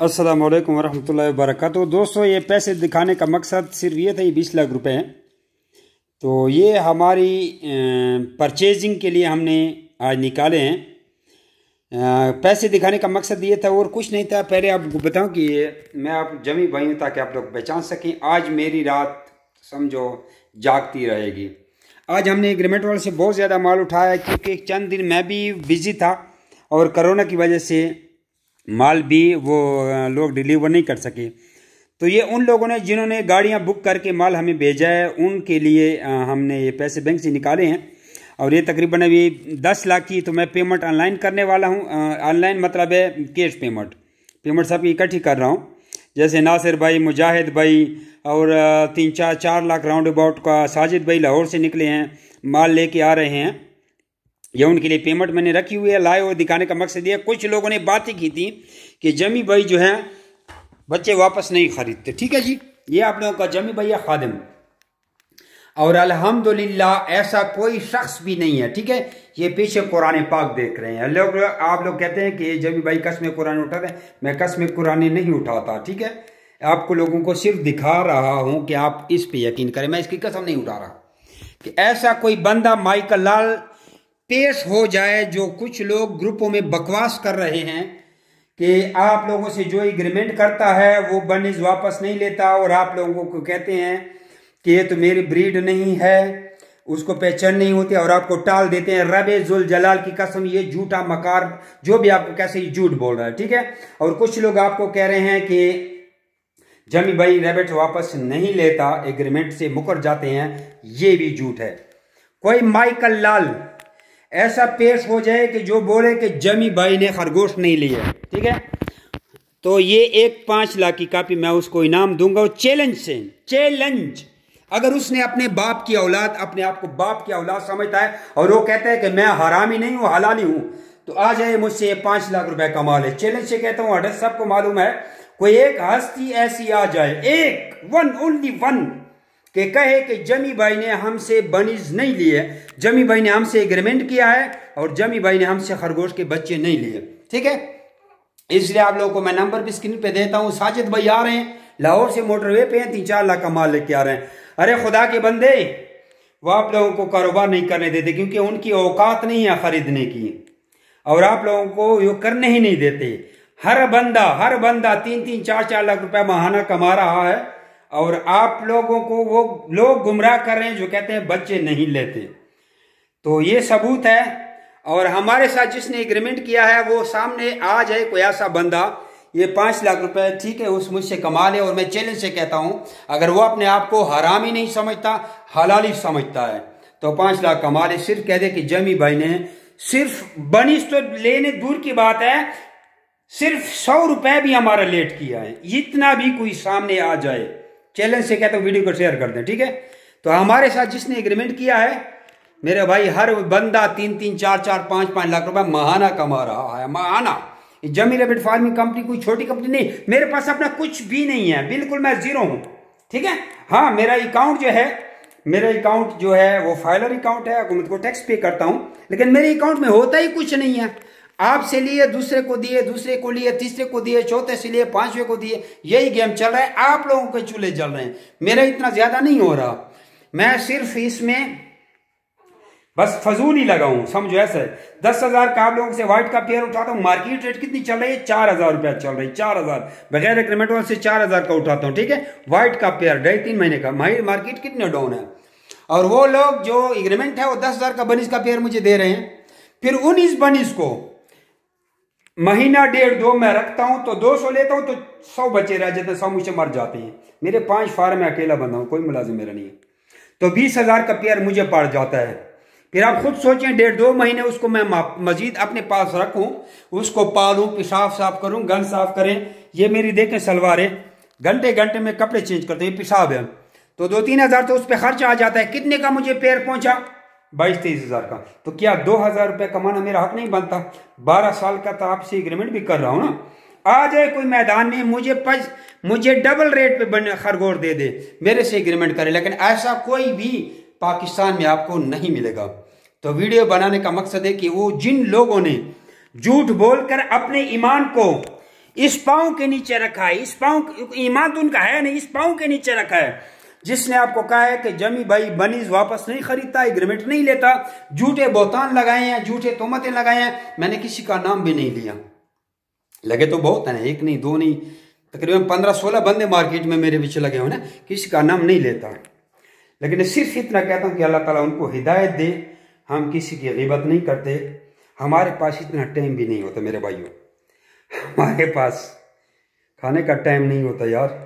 अस्सलाम वालेकुम वरहमतुल्लाहि वबरकातुहू। दोस्तों, ये पैसे दिखाने का मकसद सिर्फ ये था, ये 20 लाख रुपए हैं। तो ये हमारी परचेजिंग के लिए हमने आज निकाले हैं। पैसे दिखाने का मकसद ये था और कुछ नहीं था। पहले आपको बताऊं कि मैं आप जमी भाई हूँ ताकि आप लोग पहचान सकें। आज मेरी रात समझो जागती रहेगी। आज हमने एग्रीमेंट वाले से बहुत ज़्यादा माल उठाया क्योंकि चंद दिन मैं भी बिज़ी था और कोरोना की वजह से माल भी वो लोग डिलीवर नहीं कर सके। तो ये उन लोगों ने जिन्होंने गाड़ियां बुक करके माल हमें भेजा है, उनके लिए हमने ये पैसे बैंक से निकाले हैं। और ये तकरीबन अभी 10 लाख की तो मैं पेमेंट ऑनलाइन करने वाला हूँ। ऑनलाइन मतलब है कैश पेमेंट सबकी इकट्ठी कर रहा हूँ। जैसे नासिर भाई, मुजाहिद भाई और 3-4 लाख राउंड अबाउट का साजिद भाई लाहौर से निकले हैं, माल लेके आ रहे हैं। ये उनके लिए पेमेंट मैंने रखी हुई है। लाए हुए दिखाने का मकसद ये, कुछ लोगों ने बातें की थी कि जमी भाई जो है बच्चे वापस नहीं खरीदते। ठीक है जी, ये आप लोगों का जमी भाई है खादिम, और अल्हम्दुलिल्लाह ऐसा कोई शख्स भी नहीं है। ठीक है, ये पीछे कुरान पाक देख रहे हैं लोग। आप लोग कहते हैं कि जमी भाई कसम कुरान उठाते हैं, मैं कसम कुरान नहीं उठाता। ठीक है, आपको लोगों को सिर्फ दिखा रहा हूं कि आप इस पे यकीन करें। मैं इसकी कसम नहीं उठा रहा कि ऐसा कोई बंदा माइकल लाल पेश हो जाए जो कुछ लोग ग्रुपों में बकवास कर रहे हैं कि आप लोगों से जो एग्रीमेंट करता है वो बनिज वापस नहीं लेता, और आप लोगों को कहते हैं कि ये तो मेरी ब्रीड नहीं है, उसको पहचान नहीं होती, और आपको टाल देते हैं। रबे जुल जलाल की कसम, ये झूठा मकार जो भी आपको कैसे झूठ बोल रहा है। ठीक है, और कुछ लोग आपको कह रहे हैं कि जमी भाई रैबिट वापस नहीं लेता, एग्रीमेंट से मुकर जाते हैं, ये भी झूठ है। कोई माइकल लाल ऐसा पेश हो जाए कि जो बोले कि जमी भाई ने खरगोश नहीं लिया, ठीक है, तो ये एक 5 लाख की कॉपी मैं उसको इनाम दूंगा। चैलेंज अगर उसने अपने बाप की औलाद, अपने आप को बाप की औलाद समझता है और वो कहता है कि मैं हरामी नहीं हूं, हलाली हूं, तो आ जाए मुझसे 5 लाख रुपए कमा ले। चैलेंज से कहता हूं, अड्रेस सबको मालूम है। कोई एक हस्ती ऐसी आ जाए, एक ओनली वन, कि कहे कि जमी भाई ने हमसे बनीज नहीं लिए, जमी भाई ने हमसे एग्रीमेंट किया है और जमी भाई ने हमसे खरगोश के बच्चे नहीं लिए। ठीक है, इसलिए आप लोगों को मैं नंबर भी स्क्रीन पे देता हूं। साजिद भाई आ रहे हैं, लाहौर से मोटरवे पे हैं, 3-4 लाख का माल लेके आ रहे हैं। अरे खुदा के बंदे, वो आप लोगों को कारोबार नहीं करने देते क्योंकि उनकी औकात नहीं है खरीदने की, और आप लोगों को ये करने ही नहीं देते। हर बंदा 3-4 लाख रुपया माहाना कमा रहा है, और आप लोगों को वो लोग गुमराह कर रहे हैं जो कहते हैं बच्चे नहीं लेते। तो ये सबूत है। और हमारे साथ जिसने एग्रीमेंट किया है वो सामने आ जाए, कोई ऐसा बंदा, ये 5 लाख रुपए ठीक है उस मुझसे कमा ले। और मैं चैलेंज से कहता हूं, अगर वो अपने आप को हरामी नहीं समझता, हलाली समझता है, तो 5 लाख कमा ले। सिर्फ कह दे कि जमी भाई ने सिर्फ बनिश तो लेने दूर की बात है, सिर्फ 100 रुपए भी हमारा लेट किया है, इतना भी कोई सामने आ जाए। चैलेंज से कहता हूं वीडियो को शेयर कर दें। ठीक है, तो हमारे साथ जिसने एग्रीमेंट किया है मेरे भाई, हर बंदा 3-3, 4-4, 5-5 लाख रुपए महाना कमा रहा है, महाना। जमी रैबिट फार्मिंग कंपनी कोई छोटी कंपनी नहीं, मेरे पास अपना कुछ भी नहीं है, बिल्कुल मैं जीरो हूं। ठीक है, हाँ मेरा अकाउंट जो है वो फाइलर अकाउंट है, हुकूमत को टैक्स पे करता हूं, लेकिन मेरे अकाउंट में होता ही कुछ नहीं है। आपसे लिए, दूसरे को दिए, दूसरे को लिए, तीसरे को दिए, चौथे से लिए, 5वें को दिए, यही गेम चल रहा है। आप लोगों के चूल्हे जल रहे हैं, मेरा इतना ज्यादा नहीं हो रहा। मैं सिर्फ इसमें बस फजूल ही लगाऊं, समझो ऐसे। 10,000 का आप लोगों से व्हाइट का पेयर उठाता हूं, मार्केट रेट कितनी चल रही है? 4,000 रुपया चल रही है, 4,000 बगैर एग्रीमेंट वाले से 4,000 का उठाता हूं। ठीक है, व्हाइट का पेयर 2.5-3 महीने का, मार्केट कितने डाउन है, और वो लोग जो एग्रीमेंट है वो 10,000 का बनिश का पेयर मुझे दे रहे हैं। फिर 19 बनिश को महीना 1.5-2 मैं रखता हूं तो 200 लेता हूं तो 100 बचे रह जाते हैं, 100 मुझे मर जाते हैं। मेरे 5 फार्म में अकेला बंदा हूं, कोई मुलाजिम मेरा नहीं है, तो 20,000 का पेयर मुझे पड़ जाता है। फिर आप खुद सोचें, 1.5-2 महीने उसको मैं मजीद अपने पास रखूं, उसको पालूं, पेशाब साफ करूं, गन साफ करें। ये मेरी देखें सलवारें, घंटे में कपड़े चेंज करते हैं, पेशाब है, तो 2-3 हजार तो उस पर खर्चा आ जाता है। कितने का मुझे पेयर पहुंचा? 22-23 हजार का। तो क्या 2,000 रुपये कमाना मेरा हक नहीं बनता? 12 साल का तो आपसे एग्रीमेंट भी कर रहा हूं ना। आ जाए कोई मैदान में, मुझे डबल रेट पे खरगोश दे दे, मेरे से एग्रीमेंट करे, लेकिन ऐसा कोई भी पाकिस्तान में आपको नहीं मिलेगा। तो वीडियो बनाने का मकसद है कि वो जिन लोगों ने झूठ बोलकर अपने ईमान को इस पाँव के नीचे रखा है, इस पाँव, ईमान तो उनका है नहीं, इस पाँव के नीचे रखा है। जिसने आपको कहा है कि जमी भाई बनीज वापस नहीं खरीदता, एग्रीमेंट नहीं लेता, झूठे बोतान लगाए हैं, झूठे तोहमतें लगाए हैं। मैंने किसी का नाम भी नहीं लिया, लगे तो बहुत है, एक नहीं दो नहीं, तकरीबन 15-16 बंदे मार्केट में मेरे पीछे लगे हुए ना, किसी का नाम नहीं लेता। लेकिन सिर्फ इतना कहता हूँ कि अल्लाह ताला उनको हिदायत दे। हम किसी की ग़ीबत नहीं करते, हमारे पास इतना टाइम भी नहीं होता मेरे भाइयों, हमारे पास खाने का टाइम नहीं होता यार।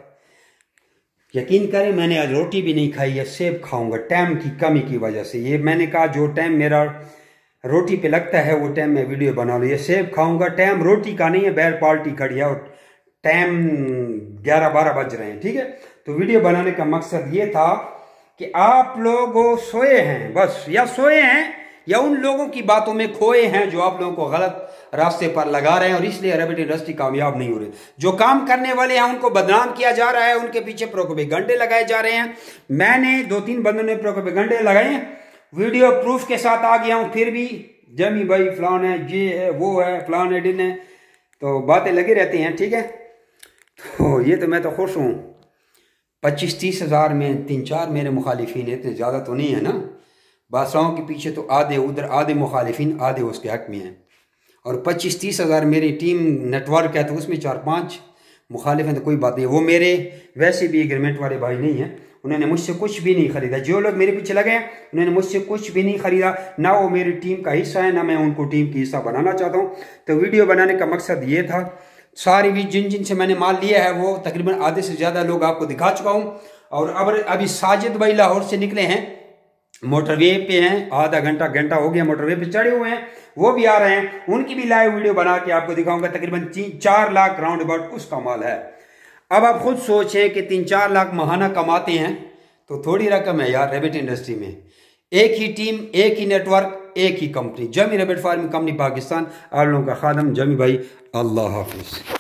यकीन करें मैंने आज रोटी भी नहीं खाई है, सेब खाऊंगा टाइम की कमी की वजह से। ये मैंने कहा जो टाइम मेरा रोटी पे लगता है वो टाइम मैं वीडियो बना लूँ। ये सेब खाऊंगा, टाइम रोटी का नहीं है, बैर पार्टी खड़ी है और टाइम 11-12 बज रहे हैं, ठीक है। तो वीडियो बनाने का मकसद ये था कि आप लोग सोए हैं बस, या सोए हैं या उन लोगों की बातों में खोए हैं जो आप लोगों को गलत रास्ते पर लगा रहे हैं और इसलिए रैबिट इंडस्ट्री कामयाब नहीं हो रही। जो काम करने वाले हैं उनको बदनाम किया जा रहा है, उनके पीछे प्रोपेगेंडे लगाए जा रहे हैं। मैंने 2-3 बंदों ने प्रोपेगेंडे लगाए हैं, वीडियो प्रूफ के साथ आ गया हूं, फिर भी जमी भाई फलान है, ये है, वो है, फलान है, डिन है, तो बातें लगी रहती हैं, ठीक है। तो ये तो मैं तो खुश हूँ, 25-30 हज़ार में 3-4 मेरे मुखालिफिन है, इतने ज़्यादा तो नहीं है ना। बादशाहों के पीछे तो आधे उधर, आधे मुखालिफिन, आधे उसके हक में हैं। और 25-30 हज़ार मेरी टीम नेटवर्क है, तो उसमें 4-5 मुखालिफ हैं, तो कोई बात नहीं। वो मेरे वैसे भी एग्रीमेंट वाले भाई नहीं हैं, उन्होंने मुझसे कुछ भी नहीं खरीदा। जो लोग मेरे पीछे लगे हैं उन्होंने मुझसे कुछ भी नहीं खरीदा, ना वो मेरी टीम का हिस्सा है, ना मैं उनको टीम की हिस्सा बनाना चाहता हूँ। तो वीडियो बनाने का मकसद ये था। सारी भी जिन से मैंने माल लिया है वो तकरीबन आधे से ज़्यादा लोग आपको दिखा चुका हूँ। और अब अभी साजिद भाई लाहौर से निकले हैं, मोटरवे पे हैं, आधा घंटा हो गया मोटरवे पे चढ़े हुए हैं, वो भी आ रहे हैं, उनकी भी लाइव वीडियो बना के आपको दिखाऊंगा। तकरीबन 3-4 लाख राउंड अबाउट उसका माल है। अब आप खुद सोचें कि 3-4 लाख महाना कमाते हैं तो थोड़ी रकम है यार रैबिट इंडस्ट्री में। एक ही टीम, एक ही नेटवर्क, एक ही कंपनी, जमी रैबिट फार्मिंग कंपनी पाकिस्तान। आप लोगों का खादम जमी भाई, अल्लाह हाफिज़।